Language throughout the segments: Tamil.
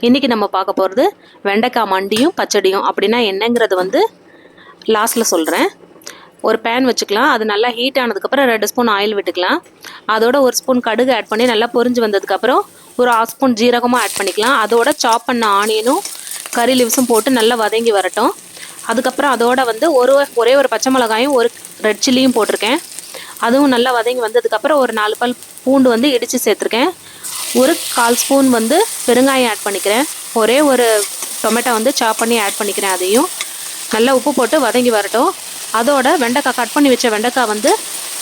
இன்றைக்கி நம்ம பார்க்க போகிறது வெண்டைக்காய் மண்டியும் பச்சடியும். அப்படின்னா என்னங்கிறது வந்து லாஸ்ட்டில் சொல்கிறேன். ஒரு பேன் வச்சுக்கலாம். அது நல்லா ஹீட் ஆனதுக்கப்புறம் 2 ஸ்பூன் ஆயில் விட்டுக்கலாம். அதோட 1 ஸ்பூன் கடுகு ஆட் பண்ணி நல்லா பொரிஞ்சு வந்ததுக்கப்புறம் ஒரு 1/2 ஸ்பூன் ஜீரகமும் ஆட் பண்ணிக்கலாம். அதோட சாப் பண்ண ஆனியனும் கறி லீவ்ஸும் போட்டு நல்லா வதங்கி வரட்டும். அதுக்கப்புறம் அதோட வந்து ஒரே ஒரு பச்சை மிளகாயும் ஒரு ரெட் சில்லியும் போட்டிருக்கேன். அதுவும் நல்லா வதங்கி வந்ததுக்கப்புறம் ஒரு 4 பல் பூண்டு வந்து இடித்து சேர்த்துருக்கேன். ஒரு 1/4 ஸ்பூன் வந்து பெருங்காயம் ஆட் பண்ணிக்கிறேன். ஒரே ஒரு டொமேட்டோ வந்து சாப் பண்ணி ஆட் பண்ணிக்கிறேன். அதையும் நல்லா உப்பு போட்டு வதங்கி வரட்டும். அதோட வெண்டைக்காய் கட் பண்ணி வச்ச வெண்டைக்காய் வந்து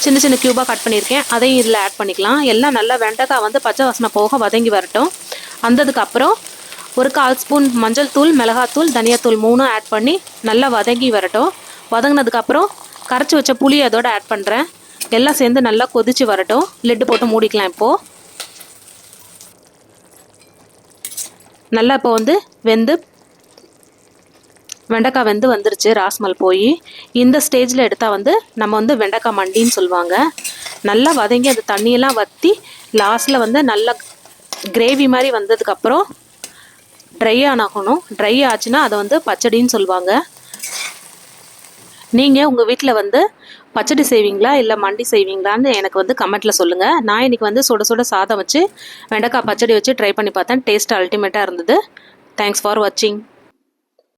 சின்ன சின்ன க்யூபாக கட் பண்ணியிருக்கேன். அதையும் இதில் ஆட் பண்ணிக்கலாம். எல்லாம் நல்லா வெண்டைக்காய் வந்து பச்சை வாசனை போக வதங்கி வரட்டும். வந்ததுக்கப்புறம் ஒரு 1/4 ஸ்பூன் மஞ்சள் தூள், மிளகாத்தூள், தனியாத்தூள் 3 ஆட் பண்ணி நல்லா வதங்கி வரட்டும். வதங்கினதுக்கப்புறம் கரைச்சி வச்ச புளி அதோட ஆட் பண்ணுறேன். எல்லாம் சேர்ந்து நல்லா கொதித்து வரட்டும். லிட்டு போட்டு மூடிக்கலாம். இப்போது நல்லா இப்போ வந்து வெண்டைக்காய் வந்துருச்சு. ராஸ்மல் போய் இந்த ஸ்டேஜில் எடுத்தால் வந்து நம்ம வந்து வெண்டைக்காய் மண்டின்னு சொல்லுவாங்க. நல்லா வதங்கி அந்த தண்ணியெல்லாம் வற்றி லாஸ்ட்டில் வந்து நல்லா கிரேவி மாதிரி வந்ததுக்கப்புறம் ட்ரை ஆகணும். ட்ரை ஆச்சுன்னா அதை வந்து பச்சடின்னு சொல்லுவாங்க. நீங்கள் உங்கள் வீட்டில் வந்து பச்சடி செய்வீங்களா இல்லை மண்டி செய்வீங்களான்னு எனக்கு வந்து கமெண்ட்டில் சொல்லுங்கள். நான் இன்றைக்கி வந்து சுட சுட சாதம் வச்சு வெண்டைக்காய் பச்சடி வச்சு ட்ரை பண்ணி பார்த்தேன். டேஸ்ட் அல்டிமேட்டாக இருந்தது. தேங்க்ஸ் ஃபார் வாட்சிங்.